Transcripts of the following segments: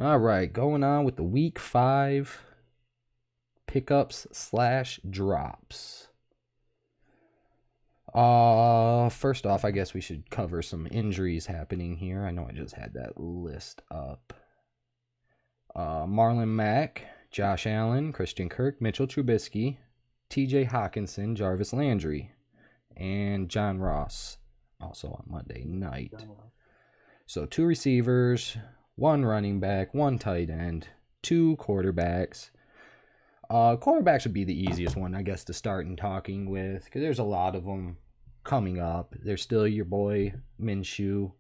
All right, going on with the week 5 pickups / drops. First off, I guess we should cover some injuries happening here. I know I just had that list up. Marlon Mack, Josh Allen, Christian Kirk, Mitchell Trubisky, TJ Hawkinson, Jarvis Landry, and John Ross, also on Monday night. So 2 receivers, 1 running back, 1 tight end, 2 quarterbacks. Quarterbacks would be the easiest one, I guess, to start and talking with, because there's a lot of them coming up. There's still your boy Minshew.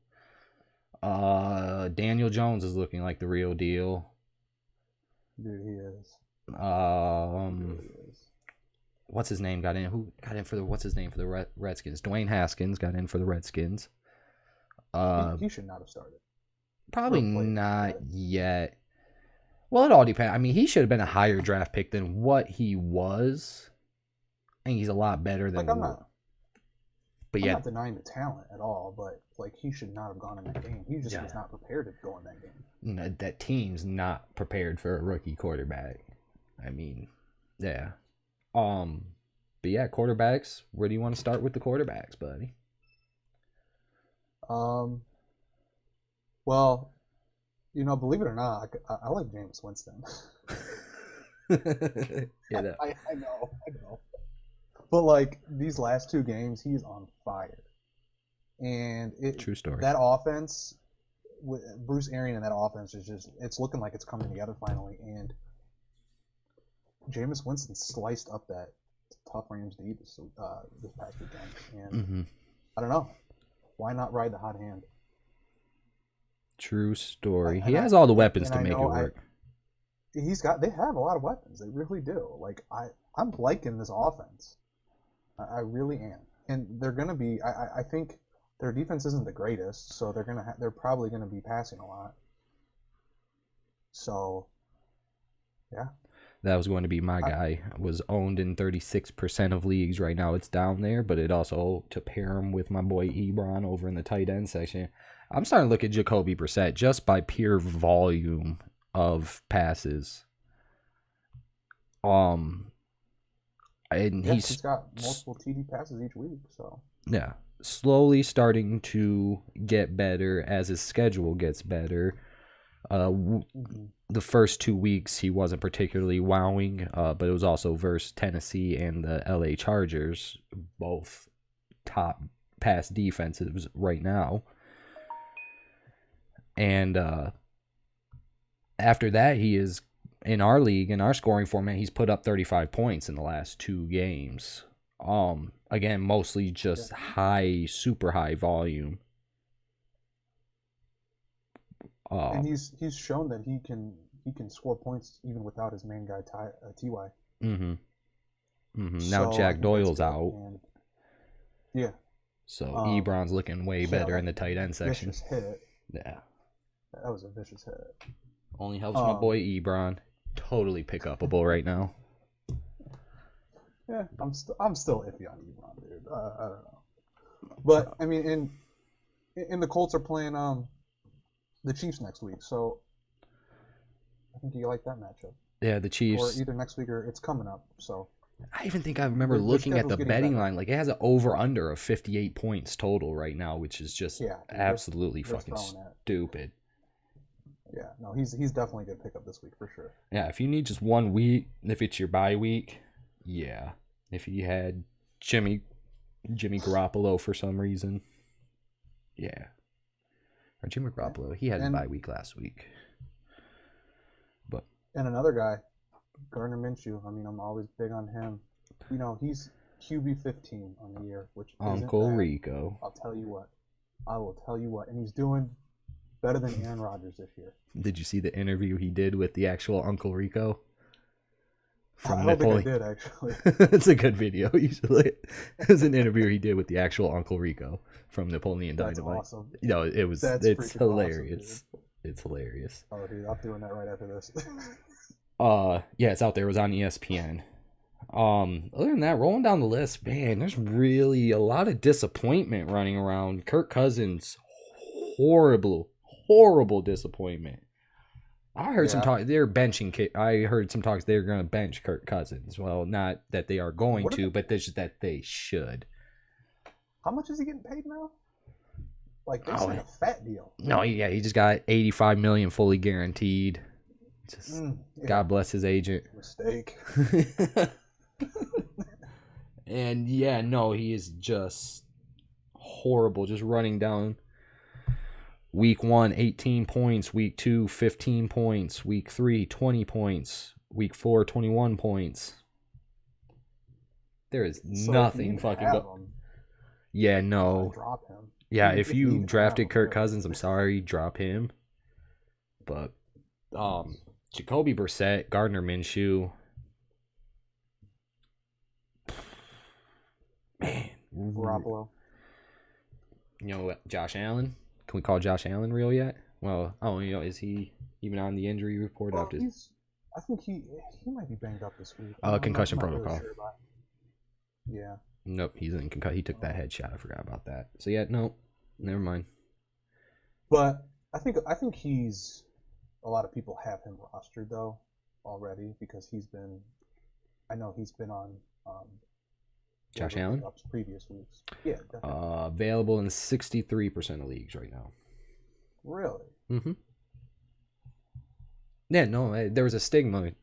Daniel Jones is looking like the real deal. Dude, he is. What's his name got in? Who got in for the? What's his name for the Redskins? Dwayne Haskins got in for the Redskins. He should not have started. Probably not yet. Well, it all depends. I mean, he should have been a higher draft pick than what he was. I think he's a lot better than. I'm not denying the talent at all, but he should not have gone in that game. He just was not prepared to go in that game. That team's not prepared for a rookie quarterback. I mean, yeah. But yeah, quarterbacks. Where do you want to start with the quarterbacks, buddy? Well, believe it or not, I like Jameis Winston. Yeah, I know. But these last 2 games, he's on fire. And true story. That offense, with Bruce Arians and that offense is it's looking like it's coming together finally. And Jameis Winston sliced up that tough Rams D this past weekend. And I don't know. Why not ride the hot hand? True story. He has all the weapons to make it work. They have a lot of weapons. They really do. I'm liking this offense. I really am. And they're going to be, I think their defense isn't the greatest, so they're probably going to be passing a lot. So, yeah. That was going to be my guy. Was owned in 36% of leagues right now. It's down there, but it also, to pair him with my boy Ebron over in the tight end section, I'm starting to look at Jacoby Brissett just by pure volume of passes. And he's got multiple TD passes each week, so. Yeah, slowly starting to get better as his schedule gets better. The first 2 weeks he wasn't particularly wowing, but it was also versus Tennessee and the LA Chargers, both top pass defenses right now. And after that, he is in our league, in our scoring format, he's put up 35 points in the last 2 games. Again, mostly just super high volume. And he's shown that he can score points even without his main guy Ty. Now Jack Doyle's out. Yeah. So Ebron's looking way better in the tight end section. Vicious hit. Yeah. That was a vicious hit. Only helps my boy Ebron. Totally pick upable right now. Yeah, I'm still iffy on Ebron, dude. I don't know. But I mean, in the Colts are playing the Chiefs next week, so I think you like that matchup. Yeah, the Chiefs. Or either next week or it's coming up. So I even think I remember looking at the betting line. It has an over/under of 58 points total right now, which is just absolutely fucking stupid. Yeah, no, he's definitely going to pick up this week for sure. Yeah, if you need just 1 week, if it's your bye week, yeah. If you had Jimmy Garoppolo for some reason, yeah. Or Jimmy Garoppolo, he had a bye week last week. And another guy, Gardner Minshew. I mean, I'm always big on him. He's QB 15 on the year, which Uncle Rico. I'll tell you what. I will tell you what. And he's doing better than Aaron Rodgers this year. Did you see the interview he did with the actual Uncle Rico? I don't think I did, actually. It's a good video. It was an interview he did with the actual Uncle Rico from Napoleon Dynamite. That's awesome. It's hilarious. Awesome, it's hilarious. Oh, dude, I'm doing that right after this. Yeah, it's out there. It was on ESPN. Other than that, rolling down the list, man, there's really a lot of disappointment running around. Kirk Cousins, horrible disappointment. I heard some talk. They're benching. I heard some talks they're going to bench Kirk Cousins. Well, not that they are going to, but just that they should. How much is he getting paid now? Like they signed a fat deal. No, yeah, he just got $85 million fully guaranteed. Just God bless his agent. Mistake. And yeah, no, he is just horrible. Just running down. Week 1, 18 points. Week 2, 15 points. Week 3, 20 points. Week 4, 21 points. There is nothing fucking going. Yeah, no. Drop him. Yeah, if you drafted Kirk Cousins, I'm sorry, drop him. But Jacoby Brissett, Gardner Minshew. Man. Garoppolo. You know, Josh Allen? Can we call Josh Allen real yet? Well, is he even on the injury report after? I think he might be banged up this week. Concussion protocol. Really sure yeah. Nope, he's in concussion. He took that headshot. I forgot about that. So yeah, no, never mind. But I think he's. A lot of people have him rostered though already because he's been. I know he's been on. Josh Allen? Previous weeks. Yeah, definitely. Available in 63% of leagues right now. Really? Mm-hmm. Yeah, no, there was a stigma.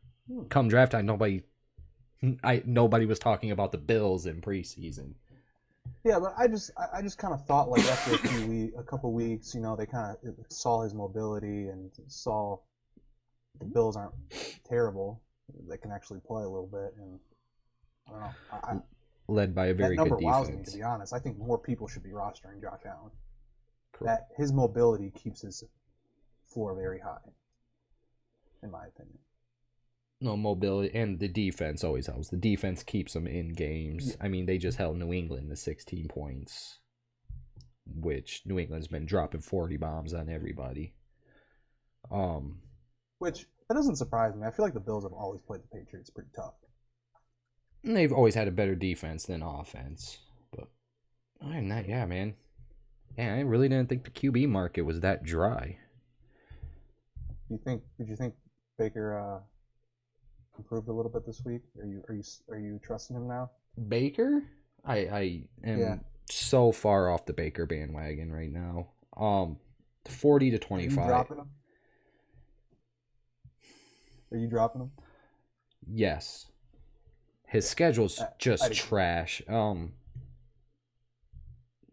Come draft time, nobody was talking about the Bills in preseason. Yeah, but I just kind of thought like after a couple weeks, they kind of saw his mobility and saw the Bills aren't terrible. They can actually play a little bit, and I don't know. Led by a very good defense. That number wows me, to be honest. I think more people should be rostering Josh Allen. Correct. That his mobility keeps his floor very high, in my opinion. No, mobility and the defense always helps. The defense keeps them in games. Yeah. I mean, they just held New England to 16 points, which New England's been dropping 40 bombs on everybody. Which, that doesn't surprise me. I feel like the Bills have always played the Patriots pretty tough. And they've always had a better defense than offense. But other than that, yeah, man. Yeah, I really didn't think the QB market was that dry. Did you think Baker improved a little bit this week? Are you trusting him now? Baker? I am so far off the Baker bandwagon right now. 40 to 25. Are you dropping him? Are you dropping him? Yes. His schedule's just trash.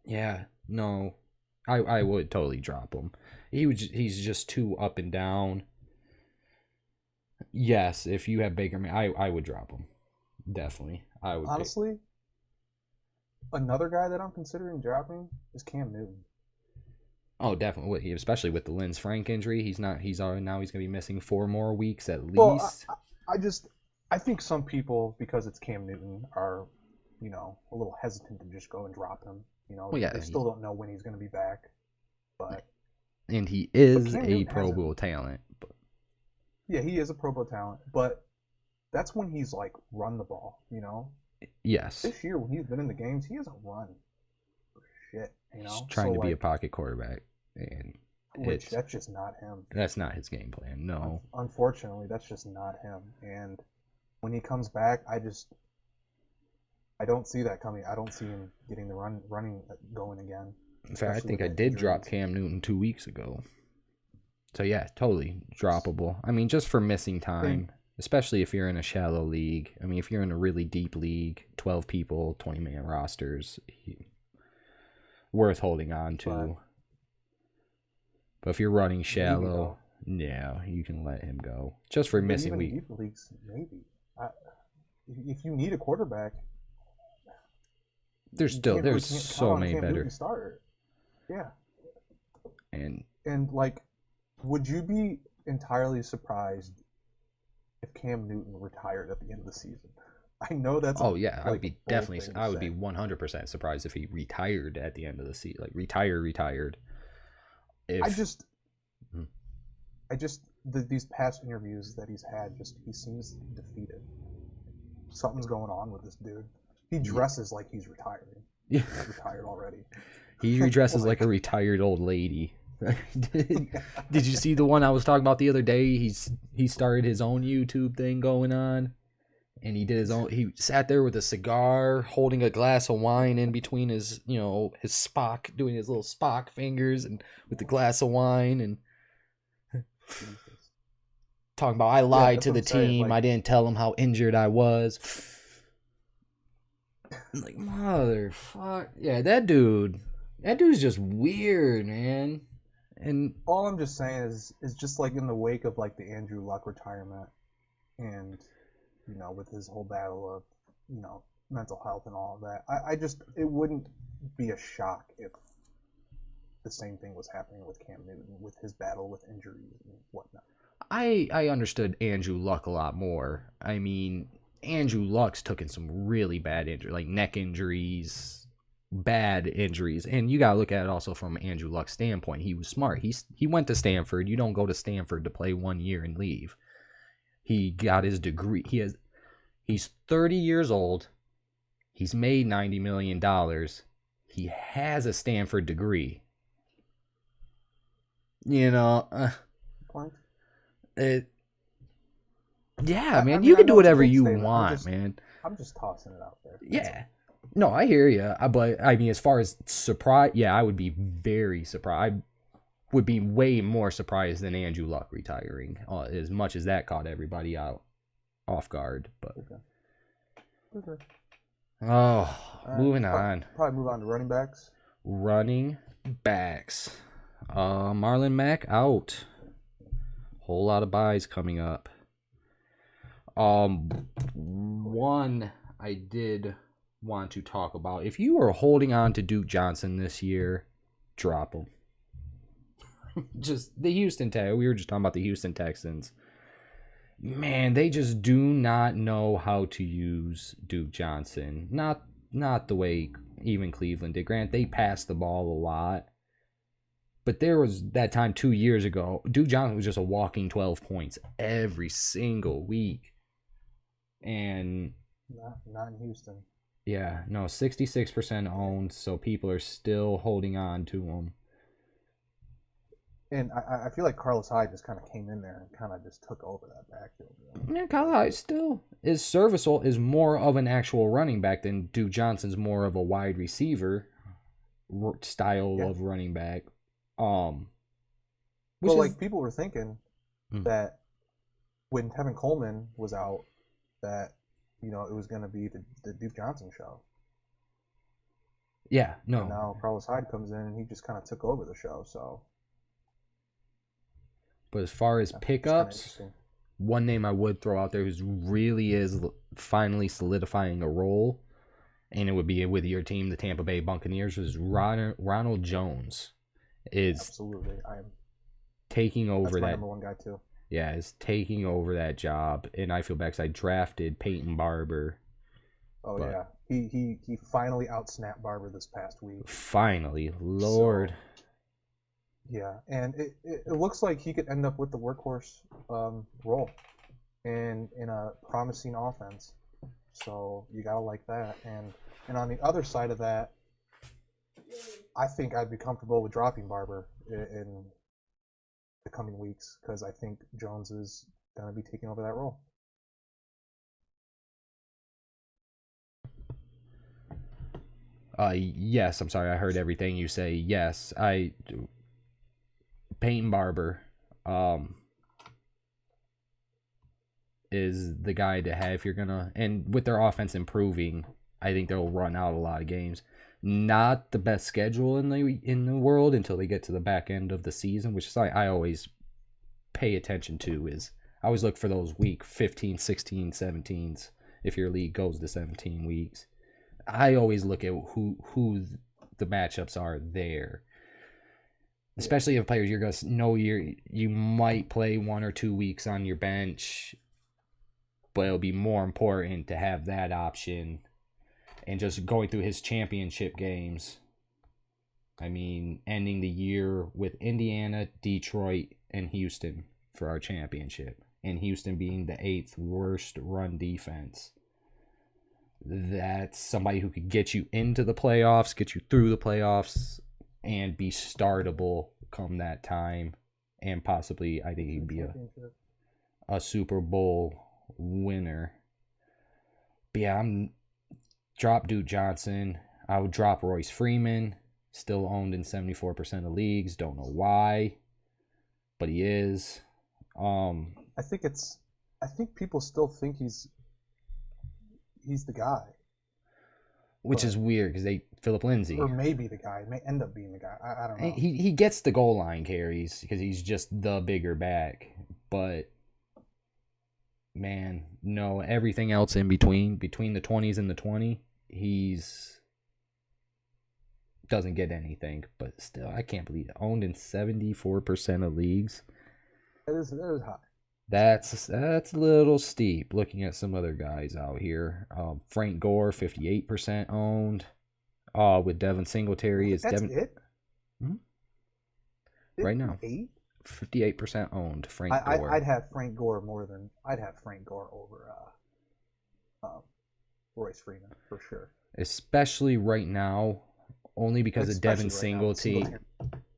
Yeah, no. I would totally drop him. He's just too up and down. Yes, if you have Baker, I would drop him. Definitely. I would. Honestly, another guy that I'm considering dropping is Cam Newton. Oh, definitely. Especially with the Lynn Frank injury. Now he's going to be missing 4 more weeks at least. I think some people, because it's Cam Newton, are, a little hesitant to just go and drop him. They still don't know when he's going to be back. And he is a Pro Bowl talent. But. Yeah, he is a Pro Bowl talent, but that's when he's run the ball. Yes. This year, when he's been in the games, he hasn't run for shit. He's trying to be a pocket quarterback, and that's just not him. That's not his game plan. No. Unfortunately, that's just not him. And when he comes back, I don't see that coming. I don't see him getting the running going again. In fact, I think I did drop Cam Newton 2 weeks ago. So yeah, totally droppable. I mean, just for missing time, especially if you're in a shallow league. I mean, if you're in a really deep league, 12 people, 20-man rosters, worth holding on to. But if you're running shallow, you can let him go. Just for missing week. Deep leagues, maybe. If you need a quarterback, there's so many better. Yeah. And would you be entirely surprised if Cam Newton retired at the end of the season? I know that's. I would be definitely. I would be 100% surprised if he retired at the end of the season. Retired. These past interviews that he's had, he seems defeated. Something's going on with this dude. He dresses like he's retiring. Yeah. He's retired already. He dresses like a retired old lady. Did you see the one I was talking about the other day? He started his own YouTube thing going on, and he did his own. He sat there with a cigar, holding a glass of wine in between his, his Spock, doing his little Spock fingers, and with the glass of wine, and talking about I lied to the team. I didn't tell them how injured I was. Like, motherfucker. Yeah, that dude's just weird, man. And all I'm just saying is just like in the wake of like the Andrew Luck retirement, and with his whole battle of mental health and all of that, I just, it wouldn't be a shock if the same thing was happening with Cam Newton with his battle with injuries and whatnot. I understood Andrew Luck a lot more. I mean, Andrew Luck's taken some really bad injuries, like neck injuries, bad injuries. And you got to look at it also from Andrew Luck's standpoint. He was smart. He went to Stanford. You don't go to Stanford to play 1 year and leave. He got his degree. He's 30 years old. He's made $90 million. He has a Stanford degree. Point. Man, you can do whatever you want, man. I'm just tossing it out there. Yeah. No, I hear you. But, I mean, as far as surprise, yeah, I would be very surprised. I would be way more surprised than Andrew Luck retiring, as much as that caught everybody out off guard. But Okay. Moving on. Probably move on to running backs. Running backs. Marlon Mack out. Whole lot of buys coming up. One I did want to talk about. If you are holding on to Duke Johnson this year, drop him. Just the Houston Texans. We were just talking about the Houston Texans. Man, they just do not know how to use Duke Johnson. Not the way even Cleveland did. Grant, they passed the ball a lot. But there was that time 2 years ago, Duke Johnson was just a walking 12 points every single week. And not in Houston. Yeah, no, 66% owned, so people are still holding on to him. And I feel like Carlos Hyde just kind of came in there and kind of just took over that backfield. Yeah, Carlos Hyde still is serviceable, is more of an actual running back than Duke Johnson's more of a wide receiver style of running back. People were thinking that when Tevin Coleman was out, that it was going to be the Duke Johnson show. Yeah, no. And now Carlos Hyde comes in and he just kind of took over the show. So. But as far as pickups, one name I would throw out there who really is finally solidifying a role, and it would be with your team, the Tampa Bay Buccaneers, is Ronald Jones. Absolutely, I am taking over that's my that. Number one guy too. Yeah, is taking over that job, and I feel bad because I drafted Peyton Barber. Oh yeah, he finally outsnapped Barber this past week. Finally, Lord. So, yeah, and it looks like he could end up with the workhorse role in a promising offense. So you gotta like that. And on the other side of that, I think I'd be comfortable with dropping Barber in the coming weeks because I think Jones is gonna be taking over that role. Yes, I'm sorry, I heard everything you say. Yes, Peyton Barber is the guy to have if you're gonna, and with their offense improving, I think they'll run out a lot of games. Not the best schedule in the world until they get to the back end of the season, which is I always pay attention to. Is I always look for those week 15, 16, 17s if your league goes to 17 weeks. I always look at who the matchups are there. Especially if players you're going to know you might play 1 or 2 weeks on your bench, but it'll be more important to have that option. And just going through his championship games, I mean, ending the year with Indiana, Detroit, and Houston for our championship. And Houston being the 8th worst run defense. That's somebody who could get you into the playoffs, get you through the playoffs, and be startable come that time, and possibly I think he'd be a Super Bowl winner. But yeah, I'm drop Duke Johnson. I would drop Royce Freeman, still owned in 74% of leagues. Don't know why, but he is. I think people still think he's the guy, which is weird because Philip Lindsay, or maybe the guy, may end up being the guy. I don't know. He gets the goal line carries because he's just the bigger back, but man, no, everything else in between the 20s and the 20, he's doesn't get anything. But still, I can't believe it. Owned in 74% of leagues. That is high. That's a little steep. Looking at some other guys out here, Frank Gore, 58% owned. With Devin Singletary, that's it. Hmm? Right now, 58% owned. Frank Gore. I'd have Frank Gore over Royce Freeman for sure. Especially right now, only because of Devin Singletary.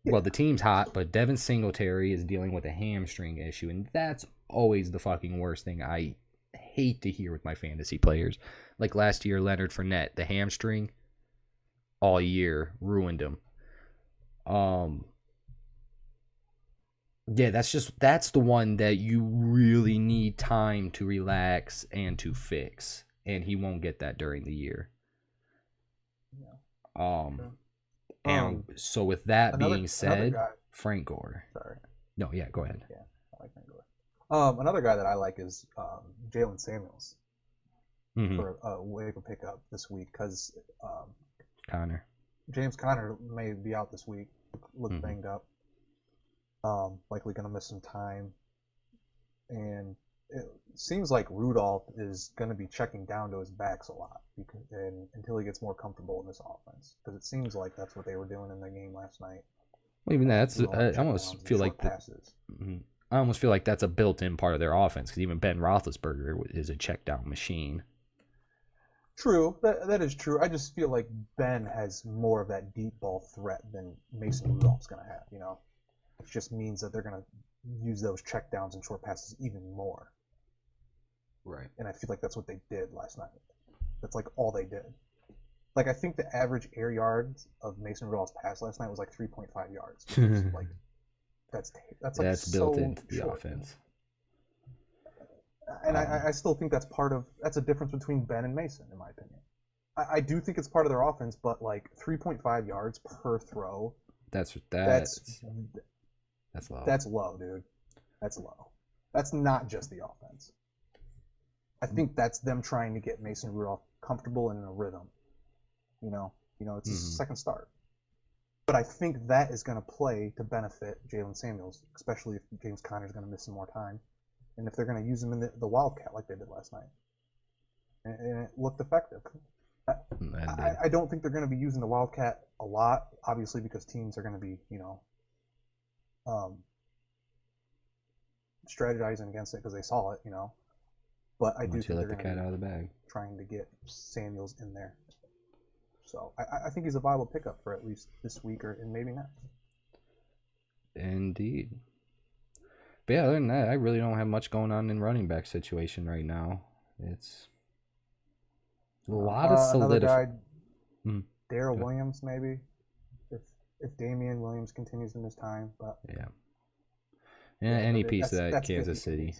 Well, the team's hot, but Devin Singletary is dealing with a hamstring issue, and that's always the fucking worst thing I hate to hear with my fantasy players. Like last year, Leonard Fournette, the hamstring, all year ruined him. Yeah, that's the one that you really need time to relax and to fix, and he won't get that during the year. And so with that being said, Frank Gore. Sorry. No, yeah, go ahead. Yeah, I like Frank Gore. Another guy that I like is Jalen Samuels for a waiver pickup this week because James Conner may be out this week, look banged up. Likely going to miss some time. And it seems like Rudolph is going to be checking down to his backs a lot until he gets more comfortable in this offense. Because it seems like that's what they were doing in the game last night. Well, even that's I almost feel like I almost feel like that's a built-in part of their offense because even Ben Roethlisberger is a check-down machine. True, that is true. I just feel like Ben has more of that deep ball threat than Mason Rudolph's going to have. It just means that they're going to use those checkdowns and short passes even more. Right. And I feel like that's what they did last night. That's like all they did. Like I think the average air yards of Mason Rudolph's pass last night was like 3.5 yards. Which is like that's built into the offense. And I still think that's a difference between Ben and Mason, in my opinion. I do think it's part of their offense, but like 3.5 yards per throw. That's low. That's low, dude. That's low. That's not just the offense. I think that's them trying to get Mason Rudolph comfortable and in a rhythm. It's his second start. But I think that is going to play to benefit Jalen Samuels, especially if James Conner is going to miss some more time, and if they're going to use him in the Wildcat like they did last night. And it looked effective. I don't think they're going to be using the Wildcat a lot, obviously, because teams are going to be, strategizing against it because they saw it, But I do think they're going to be trying to get Samuels in there. So I think he's a viable pickup for at least this week and maybe next. Indeed. But yeah, other than that, I really don't have much going on in running back situation right now. It's a lot of solidifying. Another guy, Darrell Williams, maybe, if Damian Williams continues in his time. But any piece of that Kansas City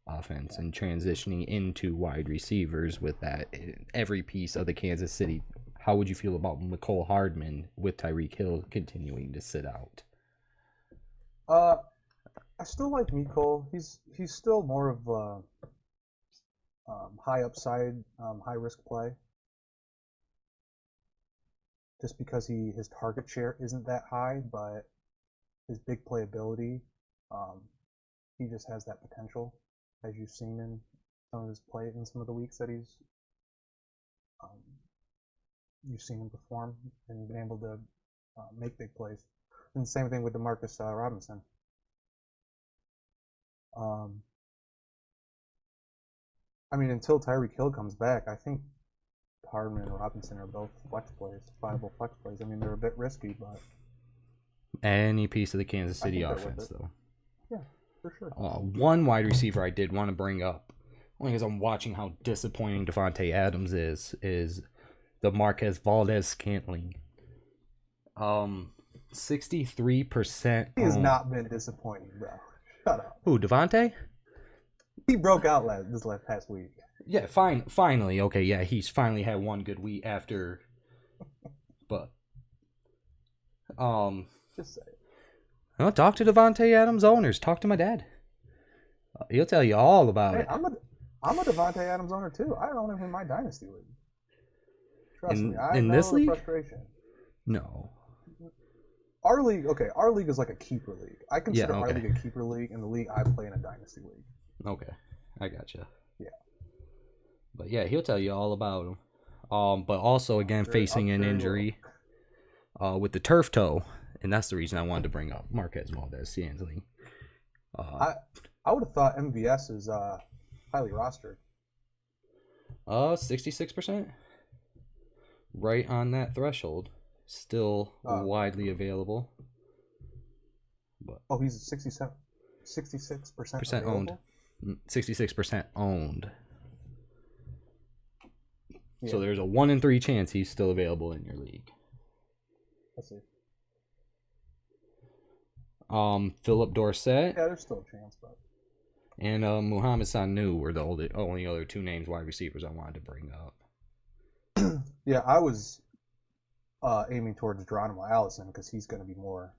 offense and transitioning into wide receivers with that, every piece of the Kansas City. How would you feel about Mecole Hardman with Tyreek Hill continuing to sit out? I still like Mecole. He's still more of a high upside, high risk play. Just because his target share isn't that high, but his big playability, he just has that potential, as you've seen in some of his play in some of the weeks that you've seen him perform and been able to make big plays. And the same thing with Demarcus Robinson. Until Tyreek Hill comes back, I think Hardman and Robinson are both viable flex plays. They're a bit risky, but Any piece of the Kansas I City think they're worth offense, it. though. Yeah, for sure. One wide receiver I did want to bring up, only because I'm watching how disappointing Devontae Adams is the Marquez Valdez-Scantling. 63% He has owned. not been disappointing, bro. Shut up. Who, Devontae? He broke out this past week. Yeah, finally. Okay, yeah, he's finally had one good week after. But, Just say it. well, talk to Devontae Adams owners. Talk to my dad. He'll tell you all about Hey, it. I'm a Devontae Adams owner too. I own him in my dynasty league. Trust me, I in know this the league? frustration. No. Our league, our league is like a keeper league. I consider our okay. league a keeper league, and the league I play in a dynasty league. Okay, I gotcha. Yeah. But yeah, he'll tell you all about him. But also again facing an injury, with the turf toe, and that's the reason I wanted to bring up Marquez Valdez-Scantling. I would have thought MVS is highly rostered. 66%, right on that threshold. Still widely available. But he's 66% owned. 66% owned. Yeah. So there's a 1 in 3 chance he's still available in your league. Let's see. Philip Dorsett. Yeah, there's still a chance, but. And Muhammad Sanu were the only other 2 names wide receivers I wanted to bring up. Yeah, I was aiming towards Geronimo Allison because he's going to be more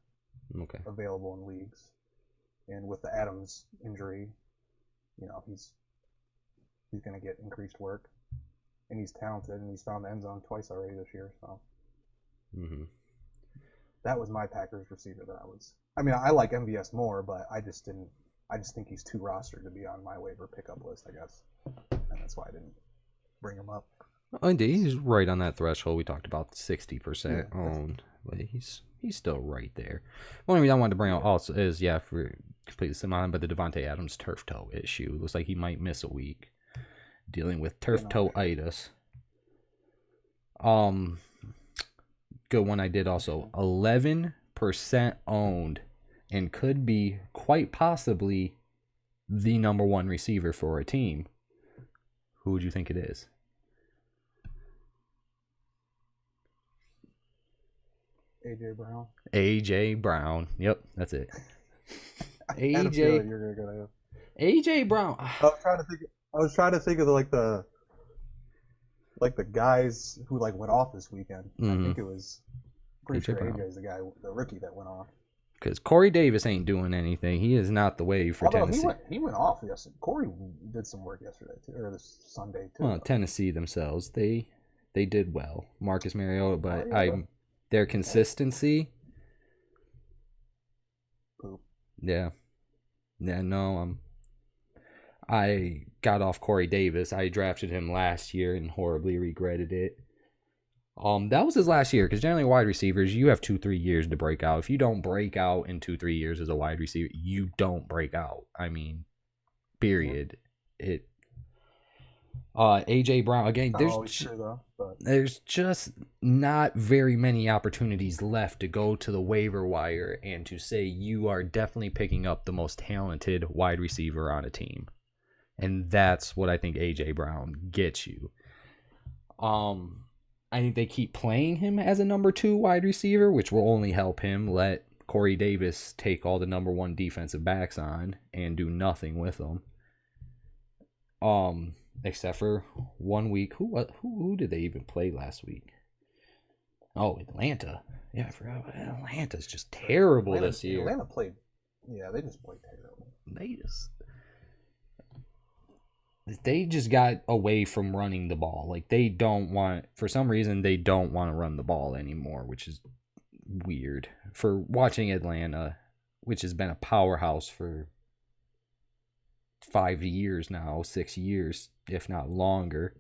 available in leagues. And with the Adams injury, he's going to get increased work. And he's talented, and he's found the end zone twice already this year. So that was my Packers receiver that I was. I mean, I like MVS more, but I just think he's too rostered to be on my waiver pickup list, I guess, and that's why I didn't bring him up. Indeed, he's right on that threshold. We talked about 60% owned, but he's still right there. One reason I wanted to bring up also is for completely similar, but the Devontae Adams turf toe issue. Looks like he might miss a week. Dealing with turf toe-itis. Good one I did also. 11% owned and could be quite possibly the number 1 receiver for a team. Who would you think it is? AJ Brown. AJ Brown. Yep, that's it. AJ. You're gonna go. AJ Brown. I was trying to think of the guys who went off this weekend. I think it was pretty sure AJ's the rookie that went off. Because Corey Davis ain't doing anything. He is not the wave for Tennessee. He went off yesterday. Corey did some work yesterday too, or this Sunday too. Well, Tennessee themselves, they did well. Marcus Mariota, but their consistency. Poop. Yeah. Yeah. No. I got off Corey Davis. I drafted him last year and horribly regretted it. That was his last year because generally wide receivers, you have 2-3 years to break out. If you don't break out in 2-3 years as a wide receiver, you don't break out. I mean, period. AJ Brown again. There's just not very many opportunities left to go to the waiver wire and to say you are definitely picking up the most talented wide receiver on a team. And that's what I think AJ Brown gets you. I think they keep playing him as a number 2 wide receiver, which will only help him let Corey Davis take all the number 1 defensive backs on and do nothing with them. Except for 1 week. Who did they even play last week? Oh, Atlanta. Yeah, I forgot. Atlanta's just terrible this year. Atlanta played. Yeah, they just played terrible. They just got away from running the ball. For some reason, they don't want to run the ball anymore, which is weird. For watching Atlanta, which has been a powerhouse for 5 years now, 6 years, if not longer.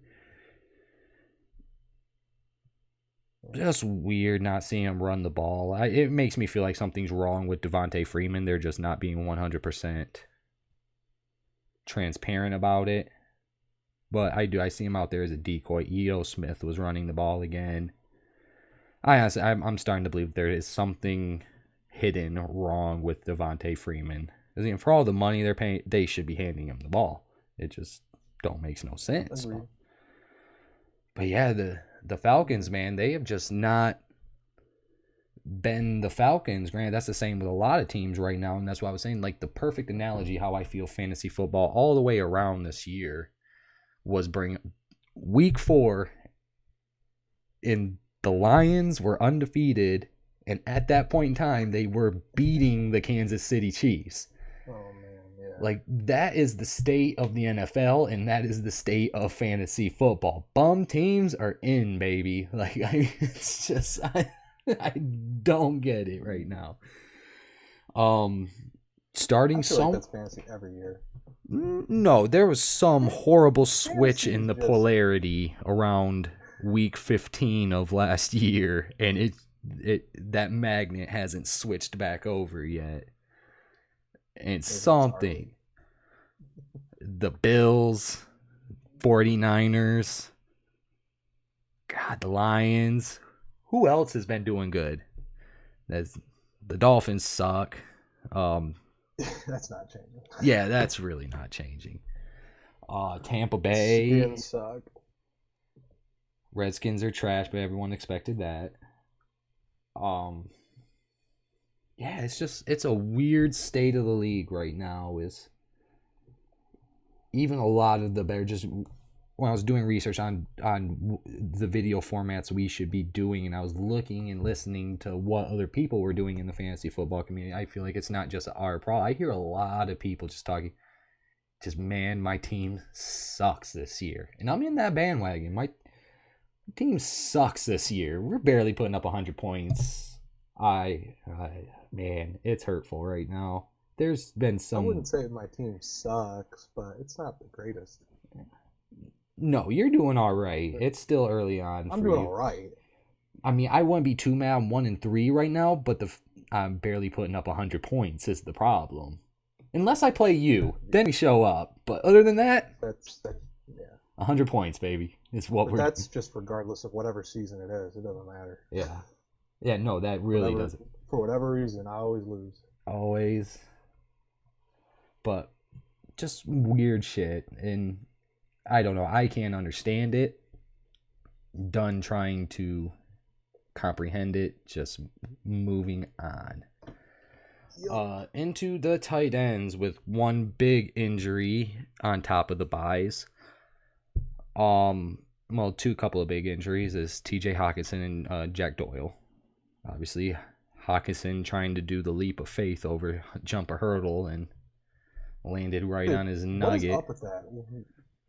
Just weird not seeing them run the ball. It makes me feel like something's wrong with Devontae Freeman. They're just not being 100% transparent about it. But I see him out there as a decoy. Ito Smith was running the ball again. I'm starting to believe there is something hidden wrong with Devontae Freeman. I mean, for all the money they're paying, they should be handing him the ball. It just don't makes no sense. Agreed. But yeah, the Falcons, man, they have just not been the Falcons. Granted, that's the same with a lot of teams right now, and that's why I was saying, like, the perfect analogy how I feel fantasy football all the way around this year was bring week 4, and the Lions were undefeated, and at that point in time, they were beating the Kansas City Chiefs. Oh man, yeah. Like, that is the state of the NFL, and that is the state of fantasy football. Bum teams are in, baby. Like, it's just I don't get it right now. Starting I feel some. like that's fantasy every year. No, there was some horrible switch Fantasy in the just- polarity around week 15 of last year, and it that magnet hasn't switched back over yet. And it's something. The Bills, 49ers, God, the Lions. Who else has been doing good? The Dolphins suck. That's not changing. Yeah, that's really not changing. Tampa Bay. Skins suck. Redskins are trash, but everyone expected that. Yeah, it's a weird state of the league right now. Is even a lot of the better, just when I was doing research on the video formats we should be doing, and I was looking and listening to what other people were doing in the fantasy football community, I feel like it's not just our problem. I hear a lot of people just talking, man, my team sucks this year, and I'm in that bandwagon. My team sucks this year. We're barely putting up 100 points. Man, it's hurtful right now. There's been some. I wouldn't say my team sucks, but it's not the greatest. No, you're doing all right. It's still early on. I'm doing all right. I mean, I wouldn't be too mad. I'm 1-3 right now, but I'm barely putting up 100 points is the problem. Unless I play you, then we show up. But other than that, yeah. 100 points, baby, is what we're. That's just regardless of whatever season it is. It doesn't matter. Yeah. Yeah, no, that really doesn't. For whatever reason, I always lose. Always. But just weird shit, and I don't know. I can't understand it. Done trying to comprehend it. Just moving on. Into the tight ends with one big injury on top of the buys. Well, couple of big injuries is T.J. Hawkinson and Jack Doyle. Obviously, Hawkinson trying to do the leap of faith over jump a hurdle and landed right on his nugget. What is up with that?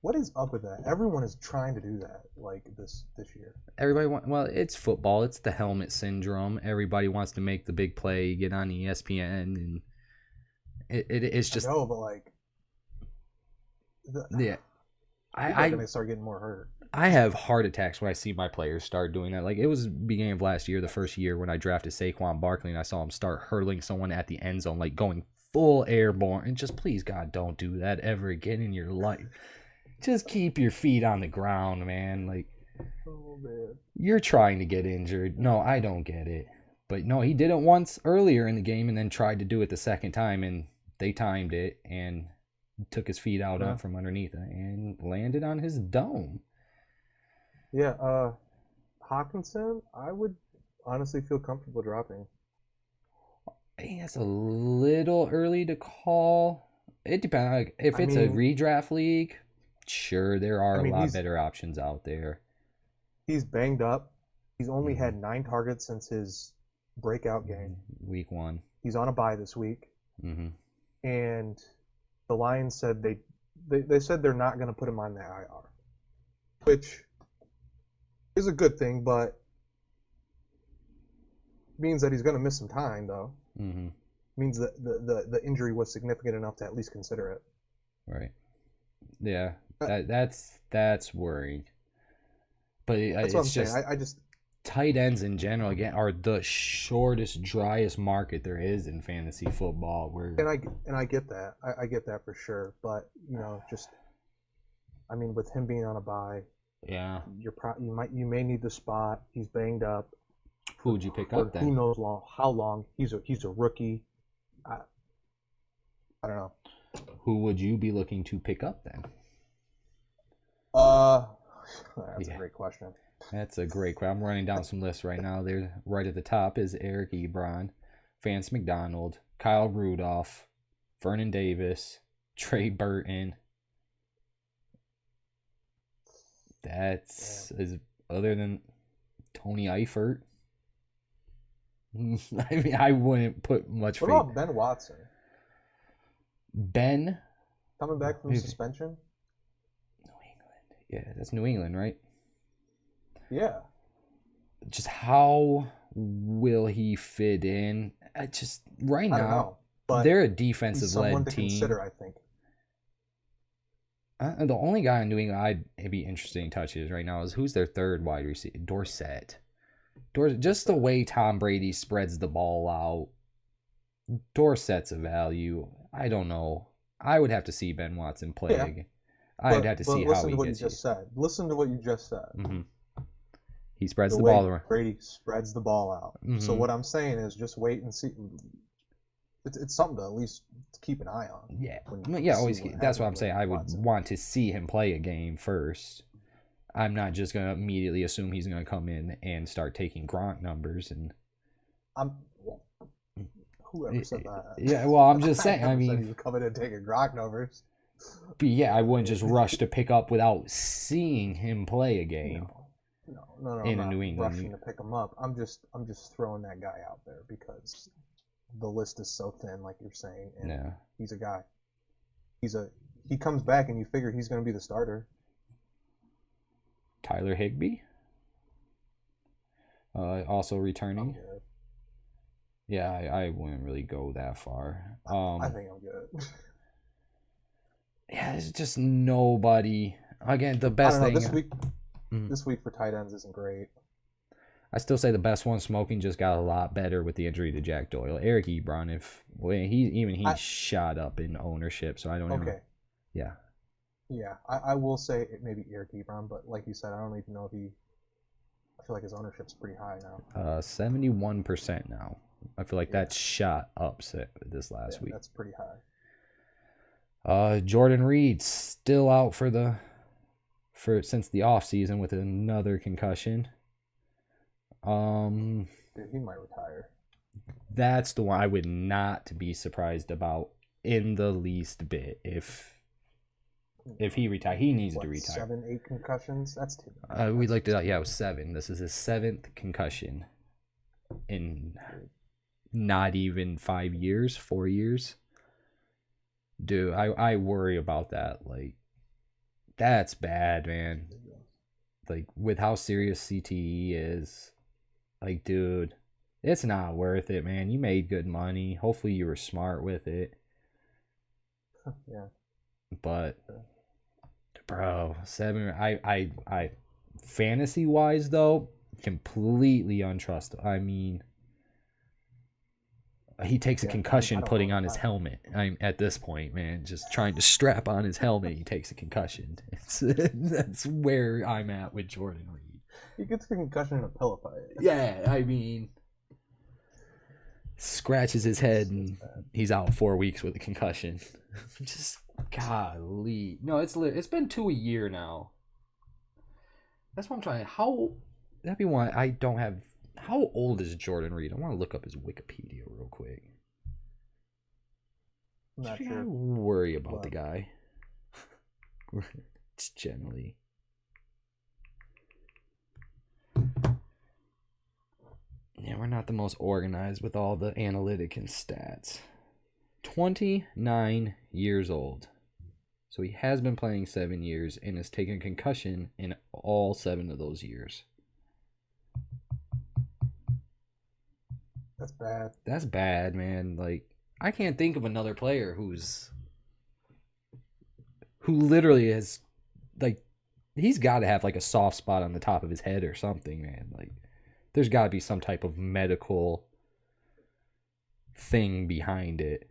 What is up with that? Everyone is trying to do that, like this year. Well, it's football. It's the helmet syndrome. Everybody wants to make the big play, get on ESPN, and it's just. I know, but like. Yeah. I'm gonna start getting more hurt. I have heart attacks when I see my players start doing that. Like, it was beginning of last year, the first year when I drafted Saquon Barkley, and I saw him start hurdling someone at the end zone, like going full airborne. And just, please, God, don't do that ever again in your life. Just keep your feet on the ground, man. Like, oh, man. You're trying to get injured. No, I don't get it. But no, he did it once earlier in the game and then tried to do it the second time, and they timed it and took his feet out from underneath it and landed on his dome. Yeah, Hawkinson, I would honestly feel comfortable dropping. I think that's a little early to call. It depends. Like, if it's a redraft league, sure, there are a lot better options out there. He's banged up. He's only had 9 targets since his breakout game. Week 1. He's on a bye this week. Mm-hmm. And the Lions said they said they're not going to put him on the IR, which is a good thing, but means that he's going to miss some time, though. Mm-hmm. Means that the injury was significant enough to at least consider it. Right. Yeah. That's worrying. But that's what I'm saying. I just tight ends in general again are the shortest, driest market there is in fantasy football. And I get that. I get that for sure. But with him being on a bye, yeah, you may need the spot. He's banged up. Who would you pick Or up then? who knows how long? He's a rookie. I don't know. Who would you be looking to pick up then? That's a great question. That's a great question. I'm running down some lists right now. There, right at the top is Eric Ebron, Vance McDonald, Kyle Rudolph, Vernon Davis, Trey Burton. That's is other than Tony Eifert. I mean, I wouldn't put much What faith. about Ben Watson? Ben Coming back from suspension? New England. Yeah, that's New England, right? Yeah. Just how will he fit in? Right I don't now, know, but they're a he's defensive someone led to team. consider, I think. The only guy in New England I'd be interested in touches right now is who's their third wide receiver? Dorsett. Just the way Tom Brady spreads the ball out. Dorsett's a value. I don't know. I would have to see Ben Watson play again. I'd have to see how he gets. Listen to what you just said. Listen to what you just said. Mm-hmm. He spreads the ball around. Brady spreads the ball out. Mm-hmm. So what I'm saying is just wait and see. It's something to at least keep an eye on. Yeah, always. That's what I'm saying. I would want to see him play a game first. I'm not just gonna immediately assume he's gonna come in and start taking Gronk numbers and. Whoever said that? Yeah, well, I'm just saying. I mean, he's coming in and taking Gronk numbers. But yeah, I wouldn't just rush to pick up without seeing him play a game. No. In I'm New not England, rushing to pick him up. I'm just throwing that guy out there because the list is so thin, like you're saying. And he's a guy. He comes back and you figure he's going to be the starter. Tyler Higbee, also returning. Yeah, I wouldn't really go that far. I think I'm good. Yeah, it's just nobody. Again, the best thing this week for tight ends isn't great. I still say the best one smoking just got a lot better with the injury to Jack Doyle. Eric Ebron, he shot up in ownership, so I don't know. Okay. Yeah. Yeah, I will say it may be Eric Ebron, but like you said, I don't even know if I feel like his ownership's pretty high now. 71% now. I feel like that's shot up this last week. That's pretty high. Jordan Reed still out since the offseason with another concussion. Dude, he might retire. That's the one I would not be surprised about in the least bit. If he retires, he needs to retire. 7, 8 concussions? That's too bad. We looked it up. Yeah, it was 7. This is his 7th concussion in not even 5 years, 4 years. Dude, I worry about that. Like, that's bad, man. Like, with how serious CTE is, like, dude, it's not worth it, man. You made good money. Hopefully you were smart with it. Yeah. But, bro, 7. I fantasy wise though, completely untrustable. I mean, he takes a concussion putting on his helmet. I'm at this point, man, just trying to strap on his helmet. He takes a concussion. That's where I'm at with Jordan Reed. He gets a concussion in a pillow fight. Yeah, I mean, scratches his head and he's out 4 weeks with a concussion. Just golly, no, it's been to a year now. That's what I'm trying. That'd be why I don't have. How old is Jordan Reed? I want to look up his Wikipedia real quick. I'm not sure. I worry about the guy. It's generally. Yeah, we're not the most organized with all the analytic and stats. 29 years old. So he has been playing 7 years and has taken concussion in all 7 of those years. That's bad. That's bad, man. Like, I can't think of another player who literally has, like, he's got to have like a soft spot on the top of his head or something, man. Like, there's got to be some type of medical thing behind it.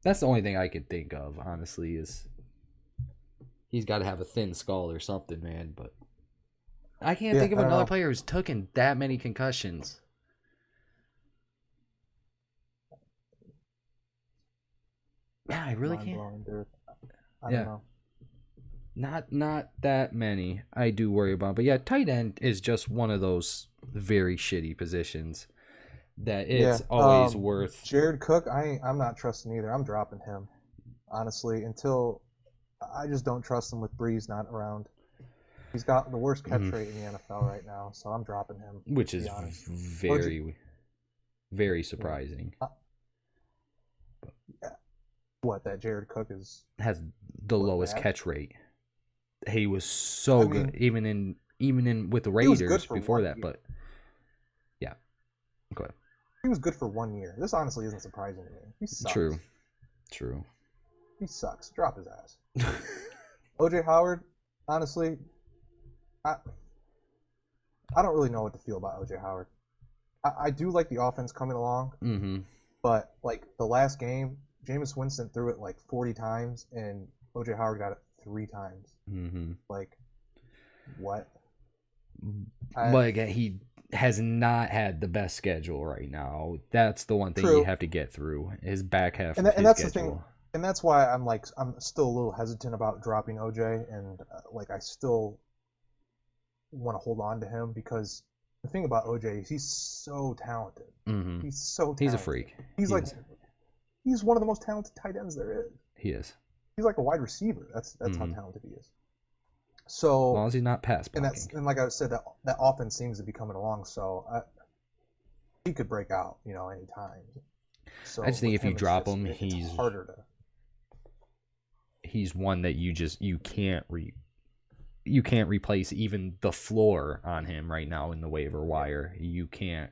That's the only thing I could think of, honestly, is he's got to have a thin skull or something, man. But I can't think of another player who's taken that many concussions. Yeah, I really can't. I don't know. Not that many. I do worry about, but yeah, tight end is just one of those very shitty positions that it's always worth. Jared Cook, I'm not trusting either. I'm dropping him, honestly, until I just don't trust him with Breeze not around. He's got the worst catch rate in the NFL right now, so I'm dropping him. Which is very, very surprising. What, that Jared Cook has the lowest catch rate. He was so good, even in with the Raiders before that, but yeah. Go ahead. He was good for 1 year. This honestly isn't surprising to me. He sucks. True. He sucks. Drop his ass. OJ Howard, honestly, I don't really know what to feel about OJ Howard. I do like the offense coming along, but like the last game, Jameis Winston threw it like 40 times, and OJ Howard got it 3 times. Like, what? But again, he has not had the best schedule right now. That's the one thing you have to get through. His back half of his that's schedule. The thing, and that's why I'm still a little hesitant about dropping OJ, and I still want to hold on to him because the thing about OJ is he's so talented. He's so talented. He's a freak. He's one of the most talented tight ends there is. He is. He's like a wide receiver. That's how talented he is. So as long as he's not pass blocking. And like I said, that offense seems to be coming along. So he could break out, any time. So I just think if you drop him, he's harder to. He's one that you can't replace even the floor on him right now in the waiver wire. You can't.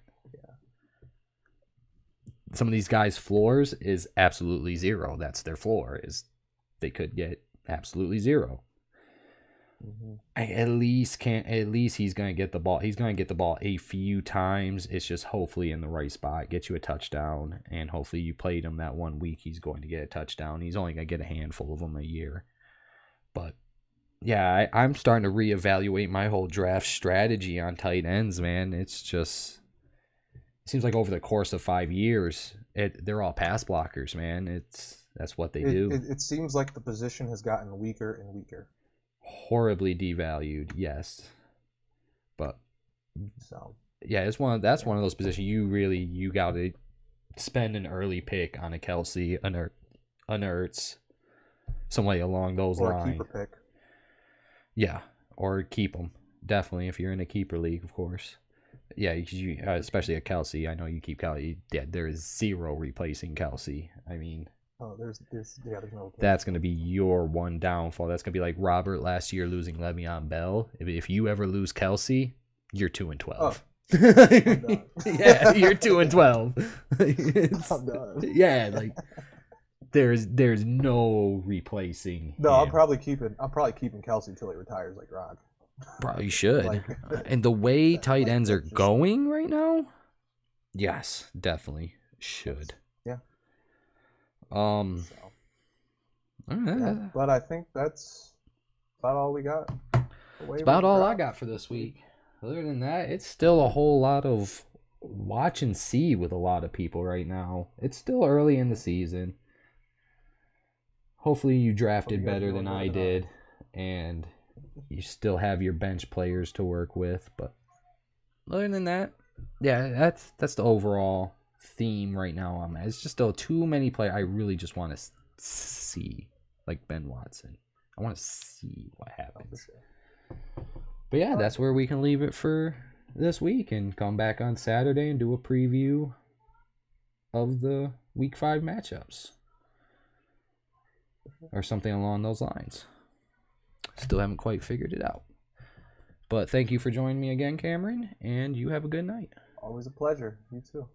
Some of these guys' floors is absolutely zero. That's their floor. Is they could get absolutely zero. At least he's gonna get the ball. He's gonna get the ball a few times. It's just hopefully in the right spot, get you a touchdown, and hopefully you played him that 1 week. He's going to get a touchdown. He's only gonna get a handful of them a year. But yeah, I'm starting to reevaluate my whole draft strategy on tight ends, man. It seems like over the course of 5 years, they're all pass blockers, man. That's what they do. It seems like the position has gotten weaker and weaker. Horribly devalued, yes. But yeah, that's one of those positions you got to spend an early pick on a Kelsey, an Ertz, somebody along those lines. Or a keeper pick. Yeah, or keep them. Definitely, if you're in a keeper league, of course. Yeah, especially a Kelsey. I know you keep Kelsey. Yeah, there is zero replacing Kelsey. I mean, there's no. That's going to be your one downfall. That's going to be like Robert last year losing Le'Veon Bell. If you ever lose Kelsey, you're 2-12. Yeah, you're 2-12. I'm done. Yeah, like there's no replacing. No, I'm probably keeping Kelsey until he retires, like Rod. Probably should. And the way tight ends are going right now, yes, definitely should. Yeah. But I think that's about all we got. It's about all I got for this week. Other than that, it's still a whole lot of watch and see with a lot of people right now. It's still early in the season. Hopefully you drafted better than I did, and you still have your bench players to work with. But other than that, yeah, that's the overall theme right now. It's just still too many players. I really just want to see, like Ben Watson. I want to see what happens. But yeah, that's where we can leave it for this week and come back on Saturday and do a preview of the Week 5 matchups. Or something along those lines. Still haven't quite figured it out. But thank you for joining me again, Cameron, and you have a good night. Always a pleasure. You too.